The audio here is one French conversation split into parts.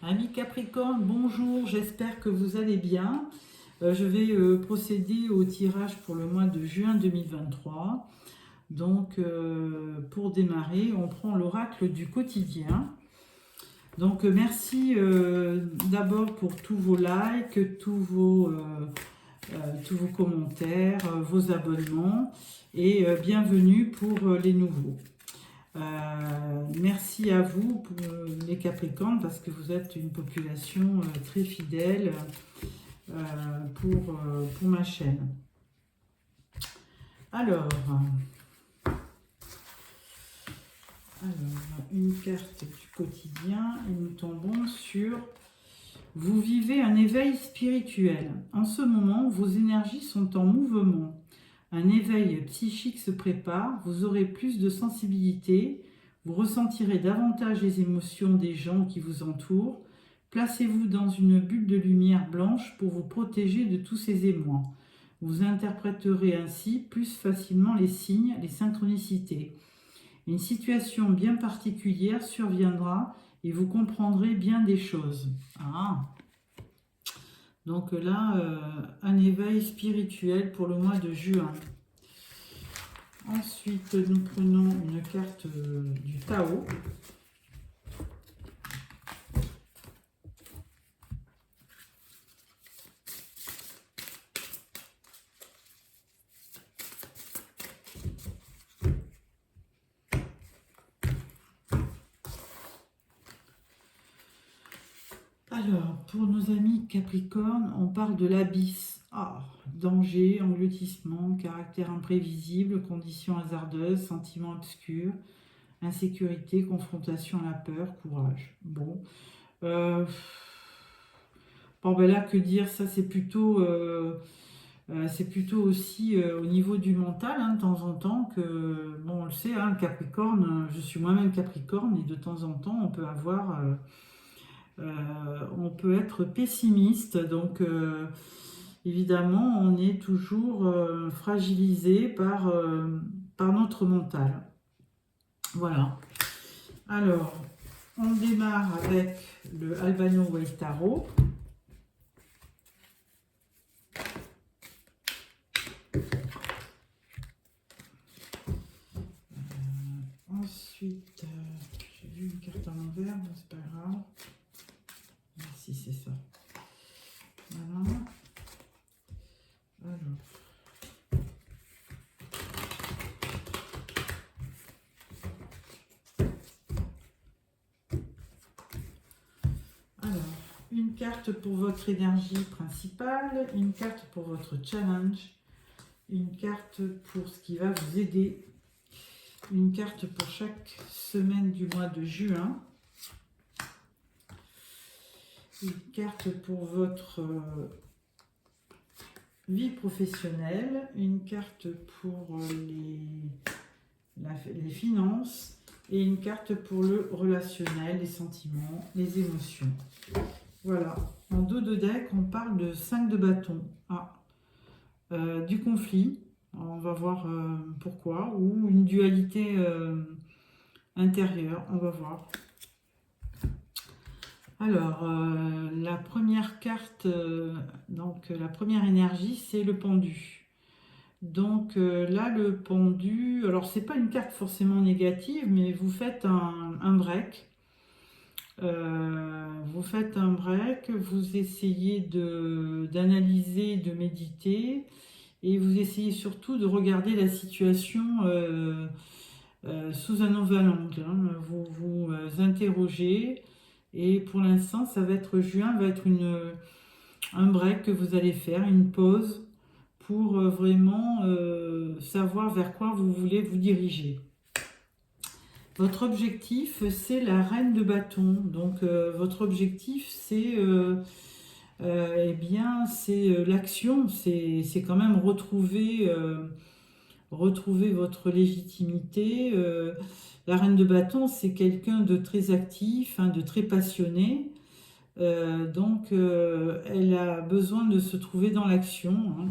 Amis Capricorne, bonjour, j'espère que vous allez bien. Je vais procéder au tirage pour le mois de juin 2023. Donc, pour démarrer, on prend l'oracle du quotidien. Donc, merci d'abord pour tous vos likes, tous vos commentaires, vos abonnements et bienvenue pour les nouveaux. Merci à vous, pour les Capricornes, parce que vous êtes une population très fidèle pour ma chaîne. Alors, une carte du quotidien et nous tombons sur « Vous vivez un éveil spirituel. En ce moment, vos énergies sont en mouvement. Un éveil psychique se prépare, vous aurez plus de sensibilité, vous ressentirez davantage les émotions des gens qui vous entourent. Placez-vous dans une bulle de lumière blanche pour vous protéger de tous ces émois. Vous interpréterez ainsi plus facilement les signes, les synchronicités. Une situation bien particulière surviendra et vous comprendrez bien des choses. » Donc là, un éveil spirituel pour le mois de juin. Ensuite, nous prenons une carte du Tao. Alors, pour nos amis Capricorne, on parle de l'abysse. Danger, engloutissement, caractère imprévisible, conditions hasardeuses, sentiments obscurs, insécurité, confrontation à la peur, courage. Bon, ben là, que dire, ça c'est plutôt aussi au niveau du mental, de temps en temps, que, bon, on le sait, le Capricorne, je suis moi-même Capricorne, et de temps en temps, on peut avoir... on peut être pessimiste, donc évidemment on est toujours fragilisé par notre mental. Voilà. Alors, on démarre avec le Albano White Tarot. Ensuite, j'ai vu une carte à l'envers, mais c'est pas grave. Si c'est ça. Voilà. Alors, une carte pour votre énergie principale, une carte pour votre challenge, une carte pour ce qui va vous aider, une carte pour chaque semaine du mois de juin, une carte pour votre vie professionnelle, une carte pour les finances et une carte pour le relationnel, les sentiments, les émotions. Voilà. En dos de deck, on parle de 5 de bâton. Du conflit, on va voir pourquoi, ou une dualité intérieure, on va voir. Alors, la première carte, donc la première énergie, c'est le pendu. Donc là, le pendu, alors c'est pas une carte forcément négative, mais vous faites un break. Vous essayez d'analyser, de méditer, et vous essayez surtout de regarder la situation sous un nouvel angle. Vous vous interrogez. Et pour l'instant, ça va être juin, va être un break que vous allez faire, une pause pour vraiment savoir vers quoi vous voulez vous diriger. Votre objectif, c'est la reine de bâton. Donc, votre objectif, c'est l'action, c'est quand même retrouver votre légitimité. La reine de bâton, c'est quelqu'un de très actif, de très passionné. Donc, elle a besoin de se trouver dans l'action.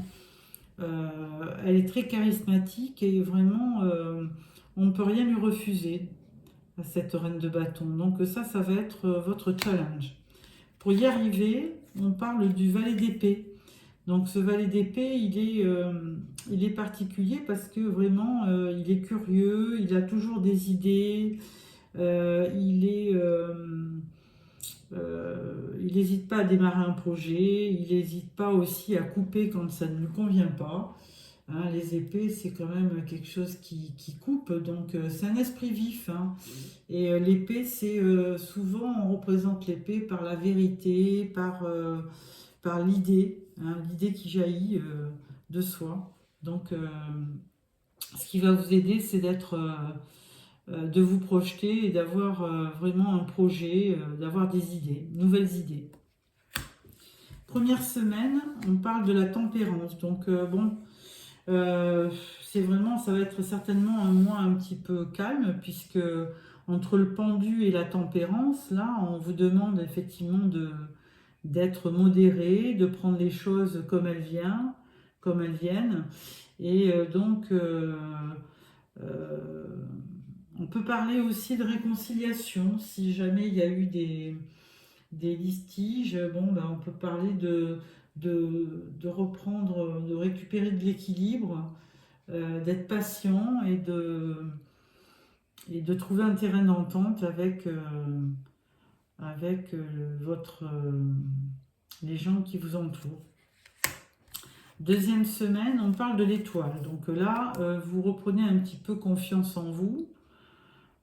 Elle est très charismatique et vraiment, on ne peut rien lui refuser à cette reine de bâton. Donc ça va être votre challenge. Pour y arriver, on parle du valet d'épée. Donc ce valet d'épée, il est particulier parce que vraiment, il est curieux, il a toujours des idées, il n'hésite pas à démarrer un projet, il n'hésite pas aussi à couper quand ça ne lui convient pas. Hein, les épées, c'est quand même quelque chose qui coupe, donc c'est un esprit vif. Hein. Et l'épée, c'est souvent, on représente l'épée par la vérité, par l'idée, hein, l'idée qui jaillit de soi. Donc, ce qui va vous aider, c'est de vous projeter et d'avoir vraiment un projet, d'avoir des idées, nouvelles idées. Première semaine, on parle de la tempérance. Donc, bon, c'est vraiment, ça va être certainement un mois un petit peu calme, puisque entre le pendu et la tempérance, là, on vous demande effectivement d'être modéré, de prendre les choses comme elles viennent. Et donc, on peut parler aussi de réconciliation, si jamais il y a eu des listiges, bon, ben, on peut parler de reprendre, de récupérer de l'équilibre, d'être patient et de trouver un terrain d'entente avec les gens qui vous entourent. Deuxième semaine, on parle de l'étoile. Donc là, vous reprenez un petit peu confiance en vous.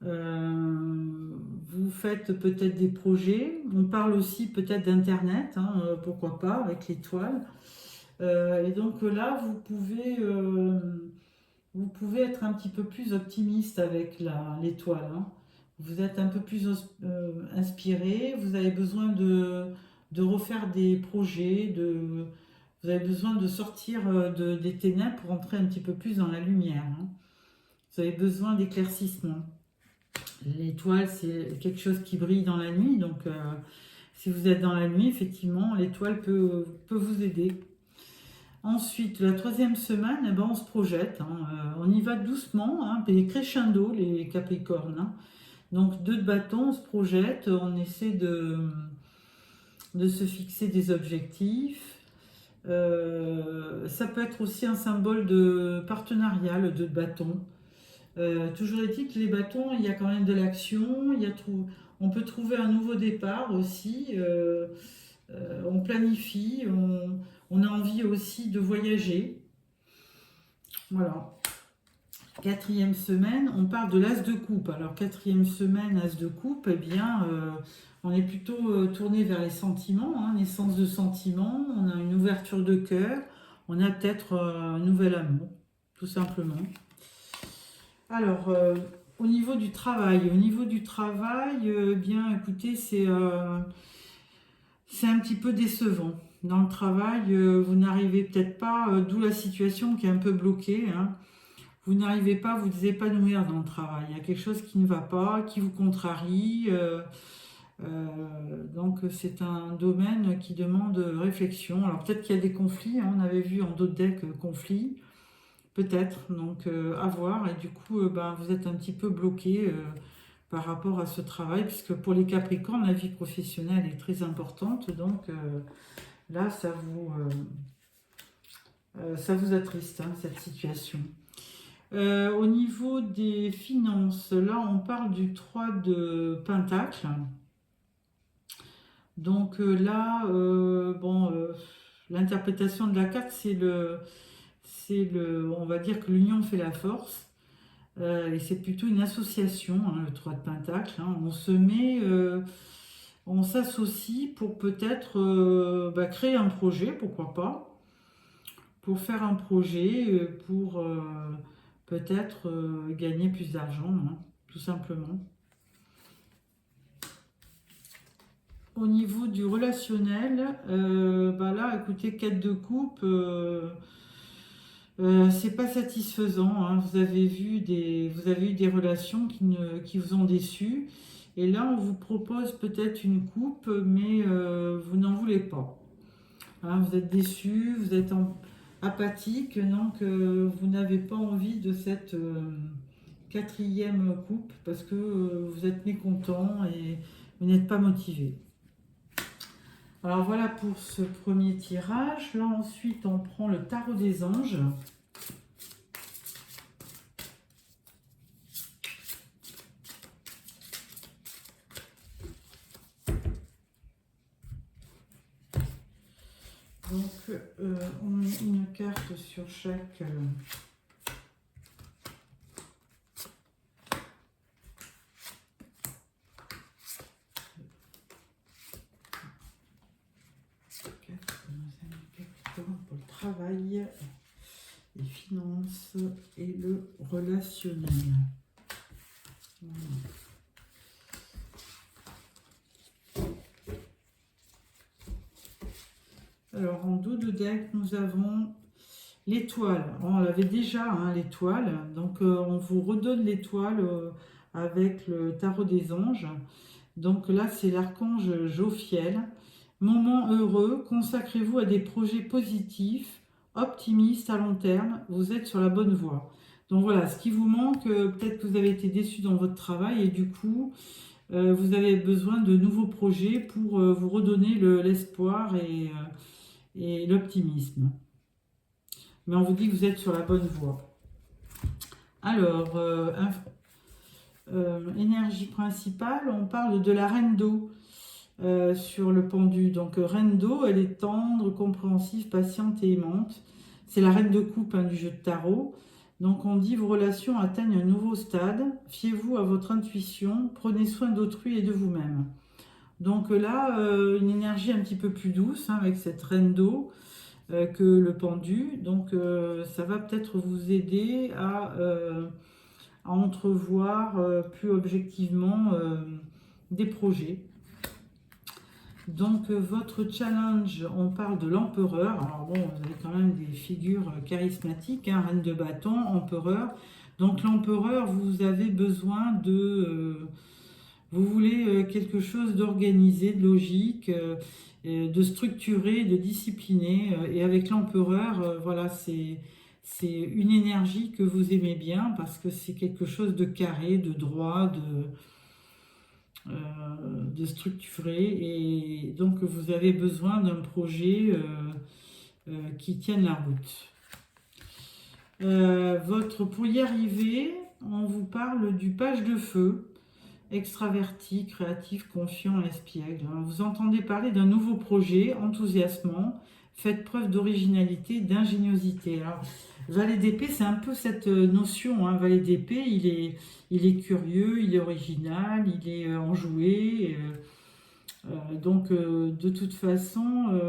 Vous faites peut-être des projets. On parle aussi peut-être d'Internet, hein, pourquoi pas, avec l'étoile. Et donc là, vous pouvez être un petit peu plus optimiste avec l'étoile. Hein. Vous êtes un peu plus inspiré. Vous avez besoin de refaire des projets, vous avez besoin de sortir des ténèbres pour entrer un petit peu plus dans la lumière. Hein. Vous avez besoin d'éclaircissement. L'étoile, c'est quelque chose qui brille dans la nuit. Donc, si vous êtes dans la nuit, effectivement, l'étoile peut vous aider. Ensuite, la troisième semaine, eh ben, on se projette. Hein, on y va doucement, hein, et crescendo, les Capricornes. Hein. Donc, 2 de bâton, on se projette, on essaie de se fixer des objectifs. Ça peut être aussi un symbole de partenariat, le 2 de bâton. Toujours est-il que les bâtons, il y a quand même de l'action, on peut trouver un nouveau départ aussi, on planifie, on a envie aussi de voyager. Voilà. Quatrième semaine, on parle de l'as de coupe. Alors, quatrième semaine, as de coupe, eh bien, on est plutôt tourné vers les sentiments, hein, naissance de sentiments, on a une ouverture de cœur, on a peut-être un nouvel amour, tout simplement. Alors, au niveau du travail, bien, écoutez, c'est un petit peu décevant. Dans le travail, vous n'arrivez peut-être pas, d'où la situation qui est un peu bloquée, hein. Vous n'arrivez pas à vous épanouir dans le travail. Il y a quelque chose qui ne va pas, qui vous contrarie. Donc c'est un domaine qui demande réflexion. Alors peut-être qu'il y a des conflits, hein. On avait vu en d'autres decks conflits. Peut-être, donc à voir. Et du coup, ben, vous êtes un petit peu bloqué par rapport à ce travail, puisque pour les Capricornes, la vie professionnelle est très importante. Donc là, ça vous attriste, hein, cette situation. Au niveau des finances, là, on parle du 3 de Pentacle. Donc là, bon, l'interprétation de la carte, on va dire que l'union fait la force. Et c'est plutôt une association, hein, le 3 de Pentacle. Hein. On s'associe pour peut-être créer un projet, pourquoi pas, pour faire un projet, pour peut-être gagner plus d'argent, hein, tout simplement. Au niveau du relationnel, là, écoutez, 4 de coupe, c'est pas satisfaisant. Hein. Vous avez eu des relations qui vous ont déçu. Et là, on vous propose peut-être une coupe, mais vous n'en voulez pas. Hein, vous êtes déçu, vous êtes apathique, donc vous n'avez pas envie de cette quatrième coupe parce que vous êtes mécontent et vous n'êtes pas motivé. Alors voilà pour ce premier tirage. Là ensuite on prend le tarot des anges. Donc on met une carte sur chaque pour le travail, les finances et le relationnel. Voilà. Alors en dos de deck, nous avons l'étoile. On l'avait déjà, hein, l'étoile. Donc on vous redonne l'étoile avec le tarot des anges. Donc là, c'est l'archange Jophiel. Moment heureux, consacrez-vous à des projets positifs, optimistes à long terme. Vous êtes sur la bonne voie. Donc voilà, ce qui vous manque, peut-être que vous avez été déçu dans votre travail et du coup, vous avez besoin de nouveaux projets pour vous redonner l'espoir et l'optimisme. Mais on vous dit que vous êtes sur la bonne voie. Alors, énergie principale, on parle de la reine d'eau sur le pendu. Donc, reine d'eau, elle est tendre, compréhensive, patiente et aimante. C'est la reine de coupe du jeu de tarot. Donc, on dit vos relations atteignent un nouveau stade. Fiez-vous à votre intuition. Prenez soin d'autrui et de vous-même. Donc là, une énergie un petit peu plus douce avec cette reine d'eau que le pendu. Donc, ça va peut-être vous aider à entrevoir plus objectivement des projets. Donc votre challenge, on parle de l'empereur. Alors bon, vous avez quand même des figures charismatiques, hein, reine de bâton, empereur. Donc l'empereur, vous avez besoin de... vous voulez quelque chose d'organisé, de logique, de structuré, de discipliné. Et avec l'empereur, voilà, c'est une énergie que vous aimez bien parce que c'est quelque chose de carré, de droit, de structuré. Et donc vous avez besoin d'un projet qui tienne la route. Pour y arriver, on vous parle du page de feu. Extraverti, créatif, confiant, espiègle. Vous entendez parler d'un nouveau projet, enthousiasmant, faites preuve d'originalité, d'ingéniosité. Alors, valet d'épée, c'est un peu cette notion. Hein. Valet d'épée, il est curieux, il est original, il est enjoué. Donc, de toute façon,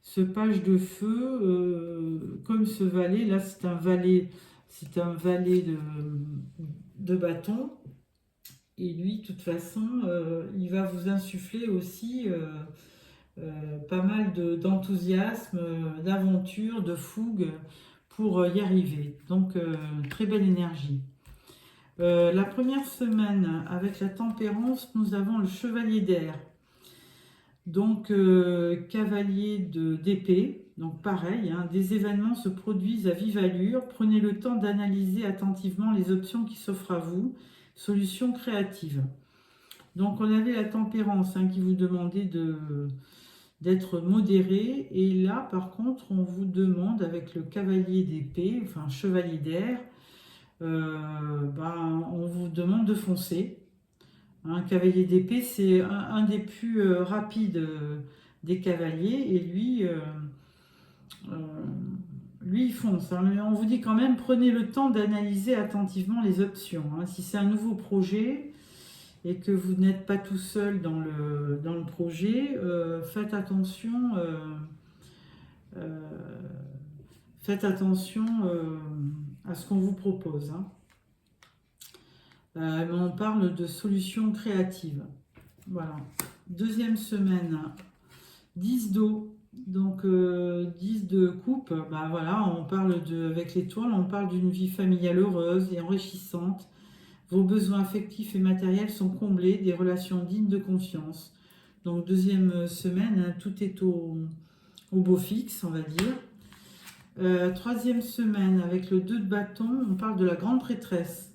ce page de feu, comme ce valet, là, c'est un valet de bâton. Et lui, de toute façon, il va vous insuffler aussi pas mal d'enthousiasme, d'aventure, de fougue pour y arriver. Donc, très belle énergie. La première semaine, avec la tempérance, nous avons le chevalier d'air. Donc, cavalier d'épée. Donc, pareil, hein, des événements se produisent à vive allure. Prenez le temps d'analyser attentivement les options qui s'offrent à vous. Solution créative. Donc on avait la tempérance qui vous demandait d'être modéré. Et là par contre on vous demande avec le cavalier d'épée, enfin chevalier d'air, on vous demande de foncer. Un cavalier d'épée c'est un des plus rapides des cavaliers et lui il fonce. Hein. Mais on vous dit quand même, prenez le temps d'analyser attentivement les options. Hein. Si c'est un nouveau projet et que vous n'êtes pas tout seul dans le projet, faites attention, à ce qu'on vous propose. Hein. On parle de solutions créatives. Voilà. Deuxième semaine, 10 d'eau. Donc 10 de coupe, voilà, on parle avec l'étoile, on parle d'une vie familiale heureuse et enrichissante. Vos besoins affectifs et matériels sont comblés, des relations dignes de confiance. Donc deuxième semaine, hein, tout est au beau fixe, on va dire. Troisième semaine, avec le 2 de bâton, on parle de la grande prêtresse.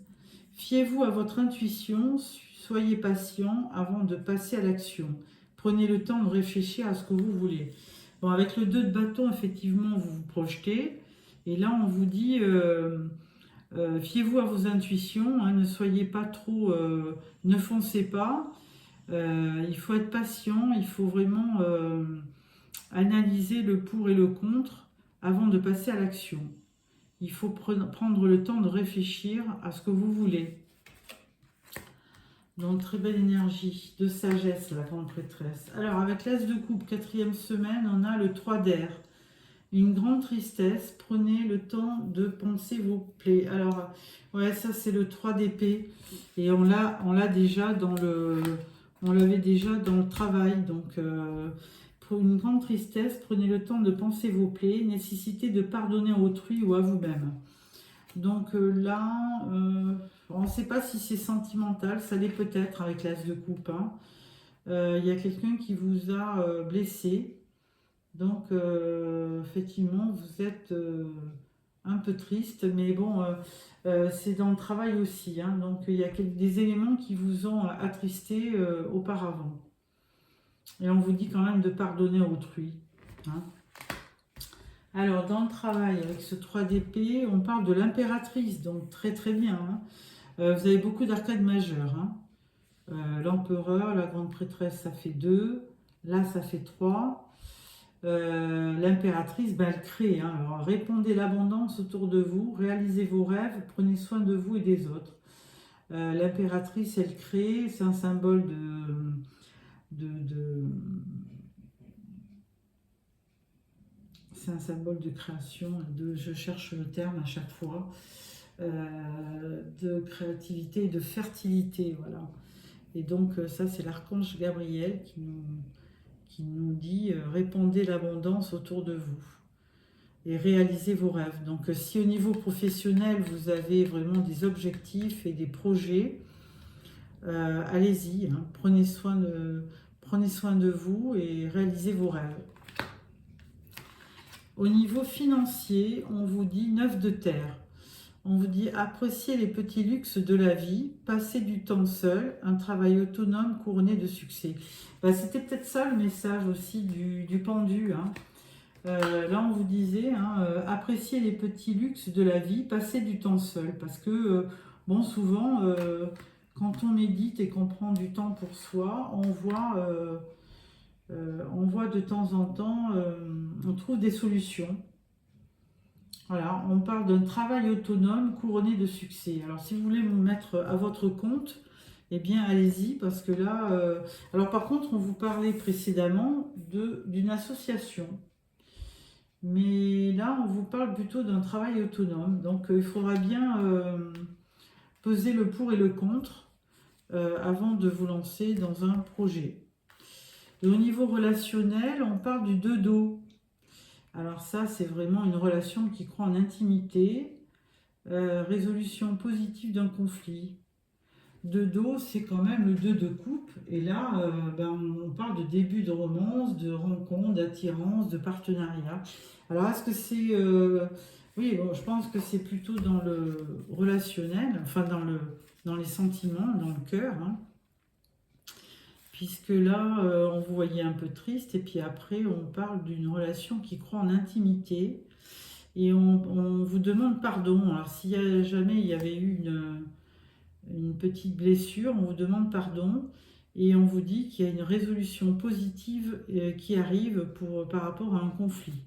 Fiez-vous à votre intuition, soyez patient avant de passer à l'action. prenez le temps de réfléchir à ce que vous voulez. Bon, avec le 2 de bâton, effectivement, vous vous projetez. Et là, on vous dit, fiez-vous à vos intuitions, hein, ne soyez pas trop, ne foncez pas. Il faut être patient, il faut vraiment analyser le pour et le contre avant de passer à l'action. Il faut prendre le temps de réfléchir à ce que vous voulez. Donc, très belle énergie de sagesse, la grande prêtresse. Alors, avec l'As de coupe, 4e semaine, on a le 3 d'air. Une grande tristesse, prenez le temps de penser vos plaies. Alors, ouais, ça c'est le 3 d'épée. Et on l'a déjà dans le... On l'avait déjà dans le travail. Donc, pour une grande tristesse, prenez le temps de penser vos plaies. Nécessité de pardonner à autrui ou à vous-même. Donc là, on ne sait pas si c'est sentimental. Ça l'est peut-être avec l'As de coupe. Hein. Il y a quelqu'un qui vous a blessé. Donc, effectivement, vous êtes un peu triste, mais bon, c'est dans le travail aussi. Hein, donc, il y a des éléments qui vous ont attristé auparavant. Et on vous dit quand même de pardonner à autrui. Hein. Alors, dans le travail, avec ce 3 d'épée, on parle de l'impératrice, donc très très bien. Hein. Vous avez beaucoup d'arcades majeures. Hein. L'empereur, la grande prêtresse, ça fait 2. Là, ça fait 3. L'impératrice, ben, elle crée. Hein. Alors, répandez l'abondance autour de vous, réalisez vos rêves, prenez soin de vous et des autres. L'impératrice, elle crée, c'est un symbole c'est un symbole de création, je cherche le terme à chaque fois, de créativité et de fertilité, voilà. Et donc ça, c'est l'archange Gabriel qui nous dit répandez l'abondance autour de vous et réalisez vos rêves. Donc si au niveau professionnel, vous avez vraiment des objectifs et des projets, allez-y, hein, prenez soin de vous et réalisez vos rêves. Au niveau financier, on vous dit 9 de terre. On vous dit appréciez les petits luxes de la vie, passez du temps seul, un travail autonome couronné de succès. Ben, c'était peut-être ça le message aussi du pendu. Hein. Là, on vous disait, hein, appréciez les petits luxes de la vie, passez du temps seul. Parce que, bon, souvent, quand on médite et qu'on prend du temps pour soi, on voit de temps en temps, on trouve des solutions. Voilà, on parle d'un travail autonome couronné de succès. Alors, si vous voulez vous mettre à votre compte, eh bien, allez-y, parce que là... Alors, par contre, on vous parlait précédemment d'une association. Mais là, on vous parle plutôt d'un travail autonome. Donc, il faudra bien peser le pour et le contre avant de vous lancer dans un projet. Et au niveau relationnel, on parle du 2 d'eau. Alors ça, c'est vraiment une relation qui croit en intimité, résolution positive d'un conflit. 2 d'eau, c'est quand même le 2 de coupe. Et là, on parle de début de romance, de rencontre, d'attirance, de partenariat. Alors, est-ce que c'est... oui, bon, je pense que c'est plutôt dans le relationnel, enfin dans les sentiments, dans le cœur. Hein. Puisque là, on vous voyait un peu triste, et puis après, on parle d'une relation qui croit en intimité, et on vous demande pardon. Alors, si jamais il y avait eu une petite blessure, on vous demande pardon, et on vous dit qu'il y a une résolution positive qui arrive par rapport à un conflit.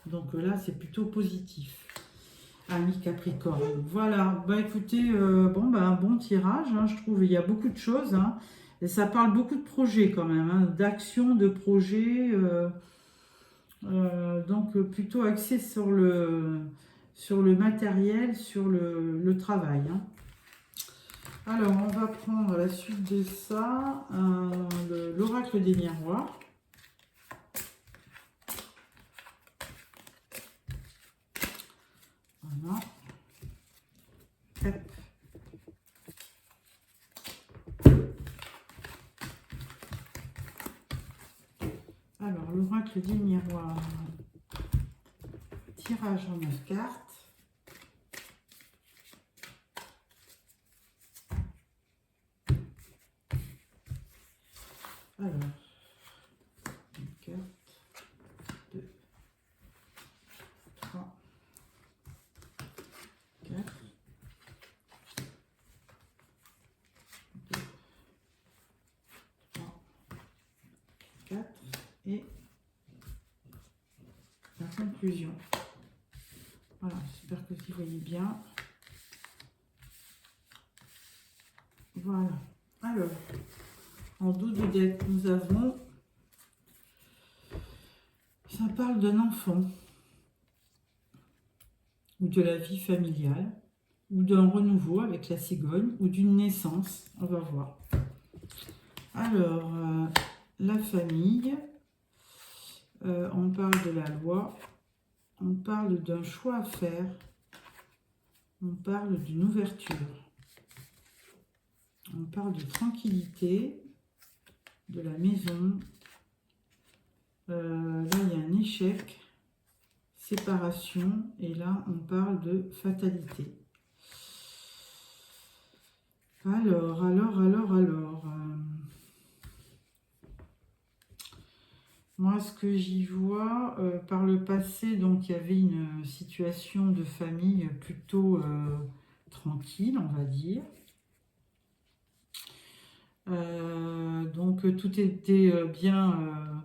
Donc là, c'est plutôt positif. Ami Capricorne. Voilà, bah écoutez, un bon tirage, hein, je trouve, il y a beaucoup de choses, hein. Et ça parle beaucoup de projets quand même, hein, d'actions, de projets, donc plutôt axé sur le matériel, sur le travail. Hein. Alors, on va prendre la suite de ça, l'oracle des miroirs. Voilà. Hop. Alors, l'oracle des miroirs, tirage en 9 cartes. Alors, 4, 2, 3, 4, 2, 3, 4 et la conclusion. Voilà, j'espère que vous voyez bien. Voilà. Alors, en dos du deck, nous avons, ça parle d'un enfant, ou de la vie familiale, ou d'un renouveau avec la cigogne, ou d'une naissance, on va voir. Alors, la famille, on parle de la loi, on parle d'un choix à faire, on parle d'une ouverture. On parle de tranquillité, de la maison. Là, il y a un échec, séparation. Et là, on parle de fatalité. Alors. Moi, ce que j'y vois, par le passé, donc il y avait une situation de famille plutôt tranquille, on va dire. Donc tout était bien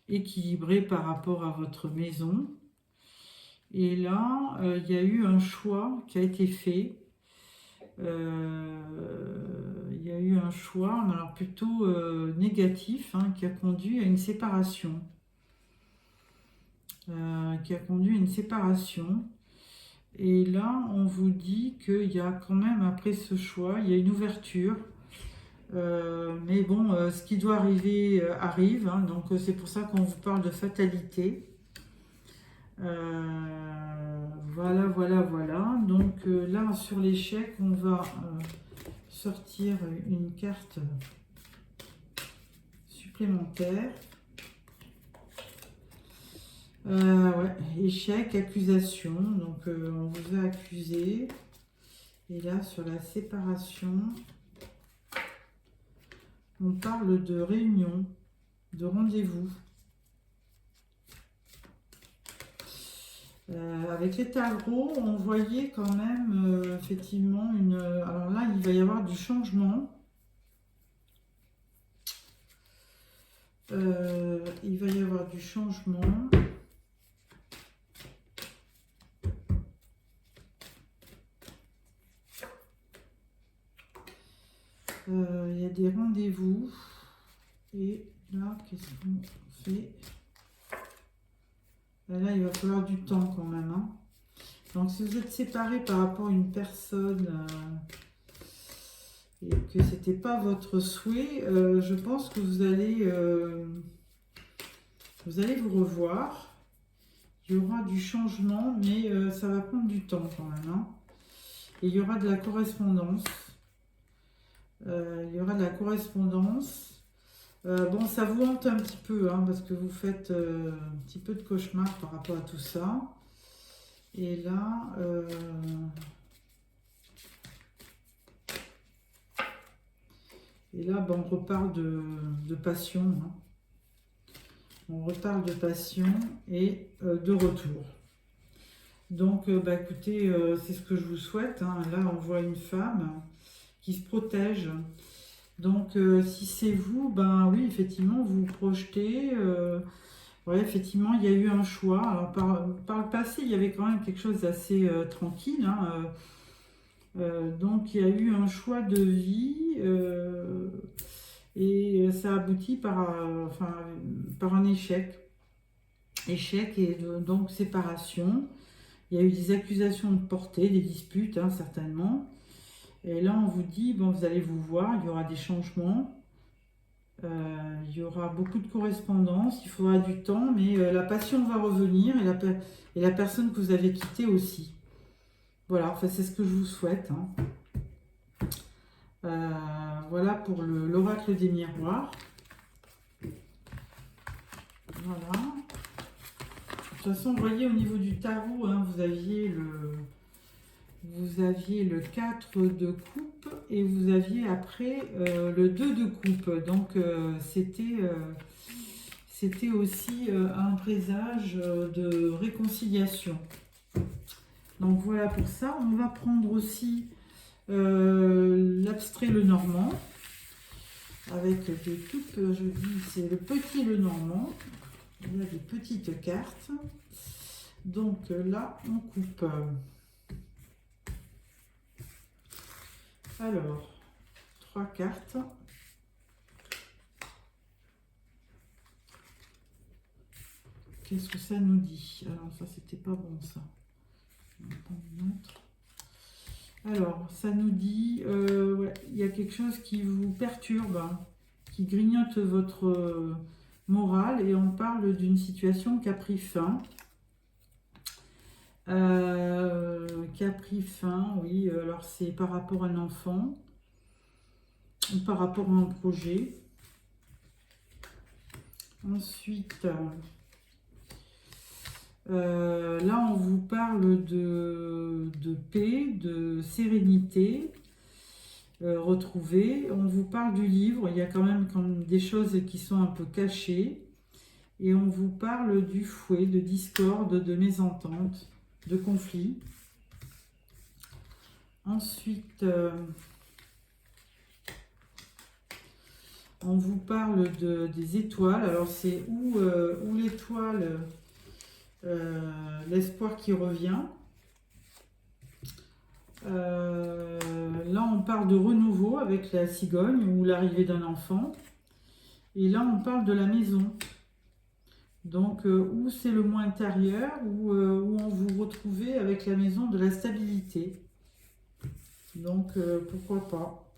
équilibré par rapport à votre maison. Et là, il y a eu un choix qui a été fait. Il y a eu un choix, mais alors plutôt négatif, hein, qui a conduit à une séparation. Et là, on vous dit qu'il y a quand même, après ce choix, il y a une ouverture. Mais bon, ce qui doit arriver arrive, hein, donc c'est pour ça qu'on vous parle de fatalité. Voilà. Donc là, sur l'échec, on va sortir une carte supplémentaire. Ouais, échec, accusation. Donc on vous a accusé. Et là, sur la séparation, on parle de réunion, de rendez-vous. Avec les tarots, on voyait quand même effectivement une... Alors là, il va y avoir du changement. Il va y avoir du changement. Il y a des rendez-vous. Et là, qu'est-ce qu'on fait? Là, il va falloir du temps quand même. Hein. Donc, si vous êtes séparés par rapport à une personne et que ce n'était pas votre souhait, je pense que vous allez vous revoir. Il y aura du changement, mais ça va prendre du temps quand même. Hein. Et il y aura de la correspondance. Bon, ça vous hante un petit peu, hein, parce que vous faites un petit peu de cauchemar par rapport à tout ça. Et là, ben, on reparle de passion. Hein. On reparle de passion et de retour. Donc, bah, écoutez, c'est ce que je vous souhaite. Hein. Là, on voit une femme qui se protège. Donc, si c'est vous, ben oui, effectivement, vous vous projetez. Ouais, effectivement, il y a eu un choix. Alors, par le passé, il y avait quand même quelque chose d'assez tranquille. Hein, donc, il y a eu un choix de vie et ça aboutit par un échec. Échec et donc séparation. Il y a eu des accusations de portée, des disputes, hein, certainement. Et là, on vous dit, bon, vous allez vous voir, il y aura des changements. Il y aura beaucoup de correspondance, il faudra du temps, mais la passion va revenir et la personne que vous avez quittée aussi. Voilà, enfin, c'est ce que je vous souhaite. Hein. Voilà pour l'oracle des miroirs. Voilà. De toute façon, vous voyez, au niveau du tarot, hein, vous aviez le 4 de coupe et vous aviez après le 2 de coupe. Donc, c'était c'était aussi un présage de réconciliation. Donc voilà pour ça. On va prendre aussi l'abstrait Lenormand, avec des toutes, je dis, c'est le petit Lenormand. Il y a des petites cartes. Donc là, on coupe. Alors, 3 cartes. Qu'est-ce que ça nous dit? Alors ça, c'était pas bon ça. On va prendre une autre. Alors, ça nous dit, ouais, il y a quelque chose qui vous perturbe, hein, qui grignote votre morale, et on parle d'une situation qui a pris fin. Qui a pris fin, oui, alors c'est par rapport à un enfant, ou par rapport à un projet. Ensuite, là on vous parle de paix, de sérénité retrouvée. On vous parle du livre, il y a quand même des choses qui sont un peu cachées. Et on vous parle du fouet, de discorde, de mésentente, de conflit. Ensuite, on vous parle des étoiles. Alors c'est où l'étoile, l'espoir qui revient. Là on parle de renouveau avec la cigogne ou l'arrivée d'un enfant. Et là on parle de la maison. Donc, où c'est le mot intérieur, où on vous retrouvez avec la maison de la stabilité. Donc, pourquoi pas.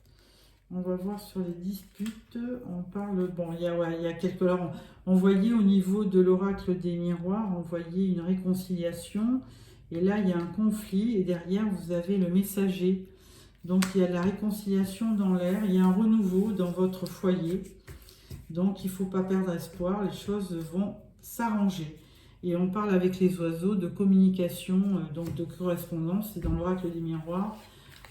On va voir sur les disputes. On parle, bon, il y a quelques... Là, on voyait au niveau de l'oracle des miroirs, on voyait une réconciliation. Et là, il y a un conflit. Et derrière, vous avez le messager. Donc, il y a de la réconciliation dans l'air. Il y a un renouveau dans votre foyer. Donc, il ne faut pas perdre espoir. Les choses vont s'arranger. Et on parle avec les oiseaux de communication, donc de correspondance. Et dans l'oracle des miroirs,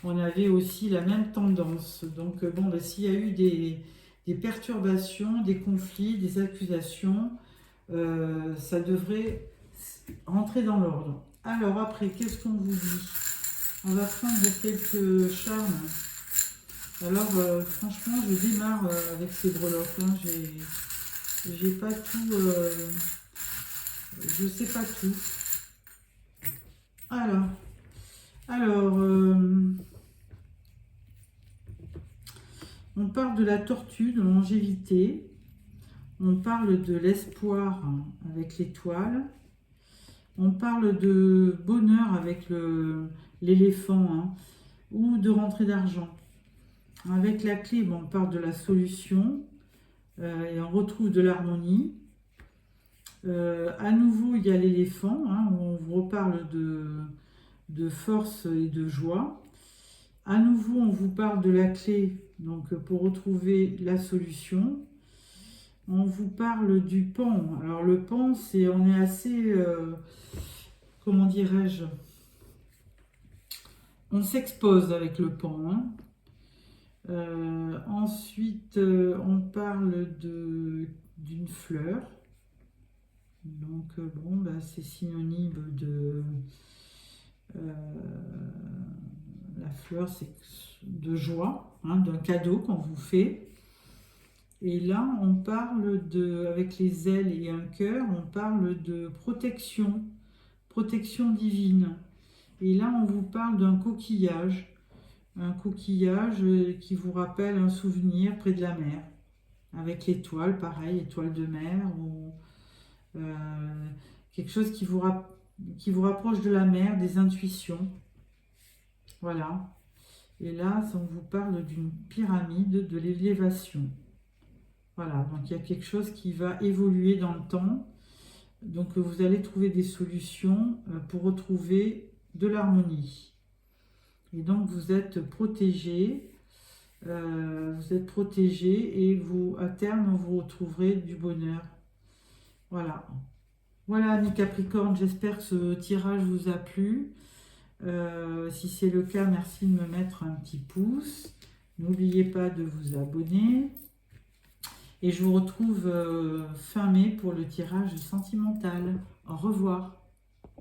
on avait aussi la même tendance. Donc bon, ben, s'il y a eu des perturbations, des conflits, des accusations, ça devrait rentrer dans l'ordre. Alors après, qu'est-ce qu'on vous dit? On va prendre quelques charmes. Alors franchement, je démarre avec ces breloques. Hein. J'ai pas tout, je sais pas tout. Alors, on parle de la tortue, de longévité. On parle de l'espoir avec l'étoile. On parle de bonheur avec l'éléphant, hein, ou de rentrée d'argent. Avec la clé, bon, on parle de la solution et on retrouve de l'harmonie. À nouveau, il y a l'éléphant, hein, où on vous reparle de force et de joie. À nouveau, on vous parle de la clé, donc pour retrouver la solution. On vous parle du pan. Alors le pan, on est assez, comment dirais-je, on s'expose avec le pan. Hein. Ensuite, on parle d'une fleur. Donc bon, bah, c'est synonyme de la fleur, c'est de joie, hein, d'un cadeau qu'on vous fait. Et là, on parle avec les ailes et un cœur, on parle de protection, protection divine. Et là, on vous parle d'un coquillage qui vous rappelle un souvenir près de la mer, avec l'étoile, pareil, étoile de mer, ou quelque chose qui vous rapproche de la mer, des intuitions. Voilà. Et là, on vous parle d'une pyramide, de l'élévation. Voilà, donc il y a quelque chose qui va évoluer dans le temps. Donc vous allez trouver des solutions pour retrouver de l'harmonie. Et donc vous êtes protégé. Et vous, à terme, vous retrouverez du bonheur. Voilà. Voilà, amis Capricorne, j'espère que ce tirage vous a plu. Si c'est le cas, merci de me mettre un petit pouce. N'oubliez pas de vous abonner. Et je vous retrouve fin mai pour le tirage sentimental. Au revoir.